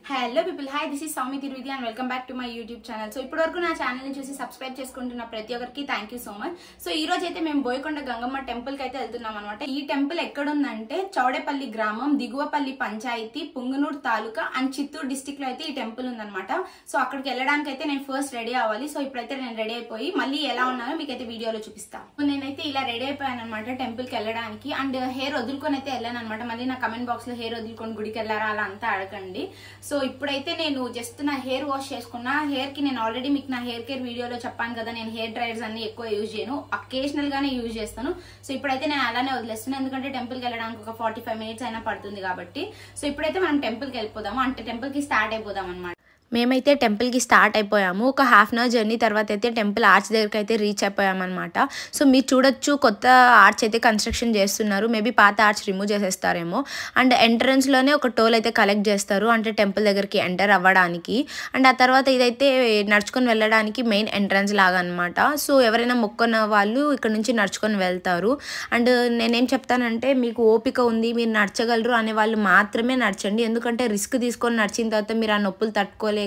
Hello people, hi, this is Soumi Tiruvidi and welcome back to my YouTube channel. So ఇప్పటివరకు నా channel ని చూసి subscribe చేసుకుంటున్న ప్రతి ఒక్కరికి thank you so much. So ఈ రోజు అయితే మేము బోయకొండ గంగమ్మ టెంపుల్ కి అయితే వెళ్తున్నాం అన్నమాట. ఈ టెంపుల్ ఎక్కడ ఉందంటే చౌడేపల్లి గ్రామం, దిగువపల్లి పంచాయతీ, పుంగనూరు తాలూకా అండ్ చిత్తూరు డిస్ట్రిక్ట్ లో అయితే ఈ టెంపుల్ ఉందన్నమాట. సో అక్కడికి వెళ్ళడానికి అయితే నేను ఫస్ట్ రెడీ అవ్వాలి. సో ఇప్పుడైతే నేను రెడీ అయిపోయి మళ్ళీ ఎలా ఉన్నానో మీకైతే వీడియోలో చూపిస్తాను. నేనైతే ఇలా రెడీ అయిపోయాను అనమాట టెంపుల్ కి వెళ్ళడానికి. అండ్ హెయిర్ వదులుకొని అయితే వెళ్ళాను అనమాట. మళ్ళీ నా కమెంట్ బాక్స్ లో హెయిర్ వదులుకొని గుడికి వెళ్ళారా అలా అంతా అడగండి. సో ఇప్పుడైతే నేను జస్ట్ నా హెయిర్ వాష్ చేసుకున్నా. హెయిర్ కి నేను ఆల్రెడీ మీకు నా హెయిర్ కేర్ వీడియోలో చెప్పాను కదా, నేను హెయిర్ డ్రైయర్స్ అన్ని ఎక్కువ యూజ్ చేయను, అకేషనల్ గానే యూజ్ చేస్తాను. సో ఇప్పుడైతే నేను అలానే వదిలేస్తున్నాను, ఎందుకంటే టెంపుల్ కి వెళ్ళడానికి ఒక 45 minutes అయినా పడుతుంది కాబట్టి. సో ఇప్పుడైతే మనం టెంపుల్ కి వెళ్ళిపోదాము, అంటే టెంపుల్ కి స్టార్ట్ అయిపోదాం అనమాట. మేమైతే టెంపుల్కి స్టార్ట్ అయిపోయాము. ఒక ½ అవర్ జర్నీ తర్వాత అయితే టెంపుల్ ఆర్చ్ దగ్గరికి అయితే రీచ్ అయిపోయామన్నమాట. సో మీరు చూడొచ్చు, కొత్త ఆర్చ్ అయితే కన్స్ట్రక్షన్ చేస్తున్నారు. మేబీ పాత ఆర్చ్ రిమూవ్ చేసేస్తారేమో. అండ్ ఎంట్రన్స్లోనే ఒక టోల్ అయితే కలెక్ట్ చేస్తారు, అంటే టెంపుల్ దగ్గరికి ఎంటర్ అవ్వడానికి. అండ్ ఆ తర్వాత ఇదైతే నడుచుకొని వెళ్ళడానికి మెయిన్ ఎంట్రన్స్ లాగా అనమాట. సో ఎవరైనా మొక్కున్న వాళ్ళు ఇక్కడ నుంచి నడుచుకొని వెళ్తారు. అండ్ నేనేం చెప్తానంటే, మీకు ఓపిక ఉంది, మీరు నడచగలరు అనే వాళ్ళు మాత్రమే నడచండి. ఎందుకంటే రిస్క్ తీసుకొని నడిచిన తర్వాత మీరు ఆ నొప్పులు తట్టుకోలేక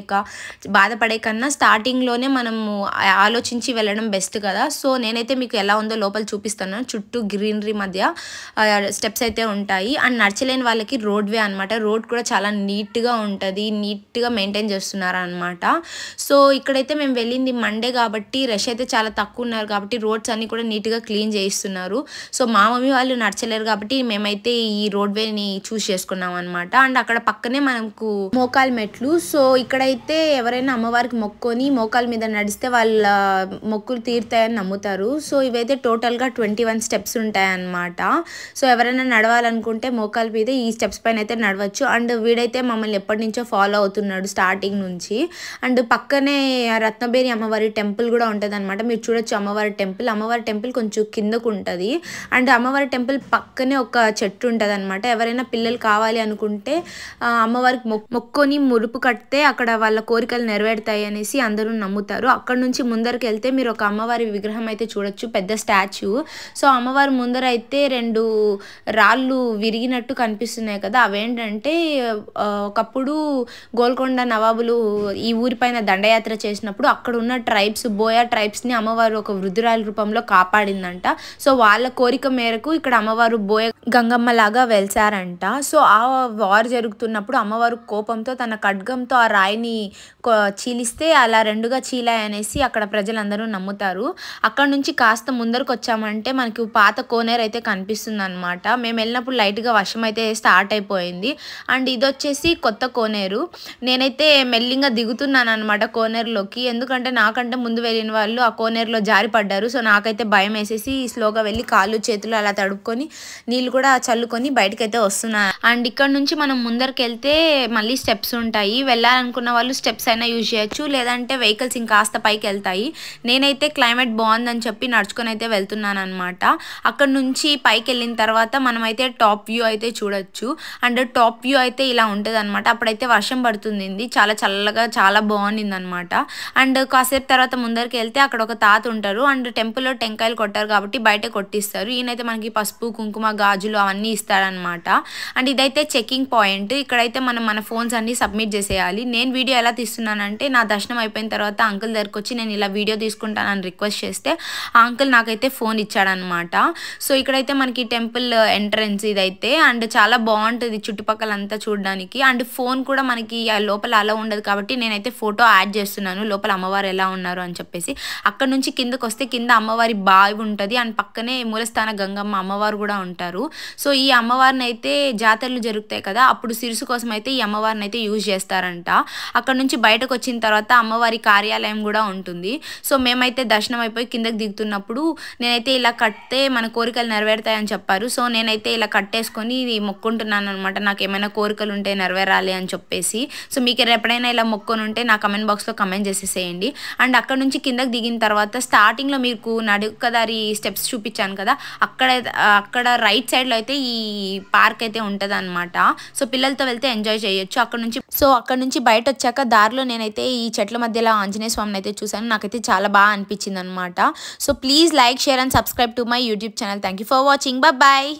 బాధపడే కన్నా స్టార్టింగ్లోనే మనము ఆలోచించి వెళ్ళడం బెస్ట్ కదా. సో నేనైతే మీకు ఎలా ఉందో లోపల చూపిస్తాను. చుట్టూ గ్రీనరీ మధ్య స్టెప్స్ అయితే ఉంటాయి. అండ్ నడచలేని వాళ్ళకి రోడ్ వే అనమాట. రోడ్ కూడా చాలా నీట్గా ఉంటుంది, నీట్గా మెయింటైన్ చేస్తున్నారు అనమాట. సో ఇక్కడైతే మేము వెళ్ళింది మండే కాబట్టి రష్ అయితే చాలా తక్కువ ఉన్నారు కాబట్టి రోడ్స్ అన్ని కూడా నీట్గా క్లీన్ చేయిస్తున్నారు. సో మా మమ్మీ వాళ్ళు నడచలేరు కాబట్టి మేమైతే ఈ రోడ్ వేని చూస్ చేసుకున్నాం అనమాట. అండ్ అక్కడ పక్కనే మనకు మోకాలు మెట్లు. సో ఇక్కడైతే ఎవరైనా అమ్మవారికి మొక్కుని మోకాల మీద నడిస్తే వాళ్ళ మొక్కులు తీరుతాయని నమ్ముతారు. సో ఇవైతే టోటల్గా 21 స్టెప్స్ ఉంటాయన్నమాట. సో ఎవరైనా నడవాలనుకుంటే మోకాల మీద ఈ స్టెప్స్ పైన అయితే నడవచ్చు. అండ్ వీడైతే మమ్మల్ని ఎప్పటి నుంచో ఫాలో అవుతున్నాడు స్టార్టింగ్ నుంచి. అండ్ పక్కనే రత్నబేరి అమ్మవారి టెంపుల్ కూడా ఉంటుంది అనమాట. మీరు చూడొచ్చు అమ్మవారి టెంపుల్ కొంచెం కిందకు ఉంటుంది. అండ్ అమ్మవారి టెంపుల్ పక్కనే ఒక చెట్టు ఉంటుంది అనమాట. ఎవరైనా పిల్లలు కావాలి అనుకుంటే అమ్మవారికి మొక్కుని మురుపు కడితే అక్కడ వాళ్ళ కోరికలు నెరవేరుతాయి అనేసి అందరూ నమ్ముతారు. అక్కడ నుంచి ముందరికి వెళ్తే మీరు ఒక అమ్మవారి విగ్రహం అయితే చూడొచ్చు, పెద్ద స్టాచ్యూ. సో అమ్మవారి ముందర అయితే 2 రాళ్ళు విరిగినట్టు కనిపిస్తున్నాయి కదా, అవేంటంటే ఒకప్పుడు గోల్కొండ నవాబులు ఈ ఊరిపైన దండయాత్ర చేసినప్పుడు అక్కడ ఉన్న ట్రైబ్స్, బోయా ట్రైబ్స్ని అమ్మవారు ఒక వృద్ధురాలి రూపంలో కాపాడిందంట. సో వాళ్ళ కోరిక మేరకు ఇక్కడ అమ్మవారు బోయ గంగమ్మ లాగా వెలిసారంట. సో ఆ వార్ జరుగుతున్నప్పుడు అమ్మవారు కోపంతో తన ఖడ్గంతో ఆ రాయిని చీలిస్తే అలా 2గా చీలాయనేసి అక్కడ ప్రజలందరూ నమ్ముతారు. అక్కడ నుంచి కాస్త ముందరకు వచ్చామంటే మనకి పాత కోనేరు అయితే కనిపిస్తుంది అనమాట. మేము వెళ్ళినప్పుడు లైట్గా వర్షం అయితే స్టార్ట్ అయిపోయింది. అండ్ ఇది వచ్చేసి కొత్త కోనేరు. నేనైతే మెల్లిగా దిగుతున్నాను అనమాట కోనేరులోకి, ఎందుకంటే నాకంటే ముందు వెళ్ళిన వాళ్ళు ఆ కోనేరులో జారి పడ్డారు. సో నాకైతే భయం వేసేసి స్లోగా వెళ్ళి కాళ్ళు చేతులు అలా తడుపుకొని నీళ్ళు కూడా చల్లుకొని బయటకైతే వస్తున్నాను. అండ్ ఇక్కడ నుంచి మనం ముందరికి వెళ్తే మళ్ళీ స్టెప్స్ ఉంటాయి. వెళ్ళాలనుకున్న వాళ్ళు స్టెప్స్ అయినా యూజ్ చేయొచ్చు, లేదంటే వెహికల్స్ ఇంకాస్త పైకి వెళ్తాయి. నేనైతే క్లైమేట్ బాగుందని చెప్పి నడుచుకొని అయితే వెళ్తున్నాను అనమాట. అక్కడ నుంచి పైకి వెళ్ళిన తర్వాత మనమైతే టాప్ వ్యూ అయితే చూడొచ్చు. అండ్ టాప్ వ్యూ అయితే ఇలా ఉంటుంది అనమాట. అప్పుడైతే వర్షం పడుతుంది, చాలా చల్లగా చాలా బాగుండింది అనమాట. అండ్ కాసేపు తర్వాత ముందరికి వెళ్తే అక్కడ ఒక తాత ఉంటారు. అండ్ టెంపుల్లో టెంకాయలు కొట్టారు కాబట్టి బయట కొట్టిస్తారు. ఈయనైతే మనకి పసుపు, కుంకుమ, గాజులు అవన్నీ ఇస్తారనమాట. అండ్ ఇదైతే చెకింగ్ పాయింట్. ఇక్కడైతే మనం మన ఫోన్స్ అన్ని సబ్మిట్ చేసేయాలి. నేను వీడియో ఎలా తీస్తున్నానంటే, నా దర్శనం అయిపోయిన తర్వాత అంకుల్ దగ్గరకు వచ్చి నేను ఇలా వీడియో తీసుకుంటానని రిక్వెస్ట్ చేస్తే ఆ అంకుల్ నాకైతే ఫోన్ ఇచ్చాడనమాట. సో ఇక్కడైతే మనకి టెంపుల్ ఎంట్రన్స్ ఇదైతే. అండ్ చాలా బాగుంటుంది చుట్టుపక్కల అంతా చూడడానికి. అండ్ ఫోన్ కూడా మనకి లోపల అలా ఉండదు కాబట్టి నేనైతే ఫోటో యాడ్ చేస్తున్నాను లోపల అమ్మవారు ఎలా ఉన్నారు అని చెప్పేసి. అక్కడ నుంచి కిందకు వస్తే కింద అమ్మవారి బావి ఉంటుంది. అండ్ పక్కనే మూలస్థాన గంగమ్మ అమ్మవారు కూడా ఉంటారు. సో ఈ అమ్మవారిని అయితే జాతరలు జరుగుతాయి కదా, అప్పుడు సిరుసు కోసం అయితే ఈ అమ్మవారిని అయితే యూజ్ చేస్తారంట. అక్కడ నుంచి బయటకు వచ్చిన తర్వాత అమ్మవారి కార్యాలయం కూడా ఉంటుంది. సో మేమైతే దర్శనం అయిపోయి కిందకి దిగుతున్నప్పుడు నేనైతే ఇలా కడితే మన కోరికలు నెరవేరుతాయని చెప్పారు. సో నేనైతే ఇలా కట్టేసుకొని మొక్కుంటున్నాను అనమాట, నాకు ఏమైనా కోరికలు ఉంటే నెరవేరాలి అని చెప్పేసి. సో మీకు ఎప్పుడైనా ఇలా మొక్కొని ఉంటే నా కమెంట్ బాక్స్లో కమెంట్ చేసేసేయండి. అండ్ అక్కడ నుంచి కిందకి దిగిన తర్వాత స్టార్టింగ్లో మీకు నడుకదారి స్టెప్స్ చూపించాను కదా, అక్కడ రైట్ సైడ్లో అయితే ఈ పార్క్ అయితే ఉంటుంది అనమాట. సో పిల్లలతో వెళ్తే ఎంజాయ్ చేయొచ్చు. అక్కడ నుంచి బయట వచ్చాక దారిలో నేనైతే ఈ చెట్ల మధ్యలో ఆంజనేయ స్వామిని అయితే చూసాను. నాకైతే చాలా బాగా అనిపించింది అనమాట. So please like, share and subscribe to my YouTube channel. Thank you for watching. Bye.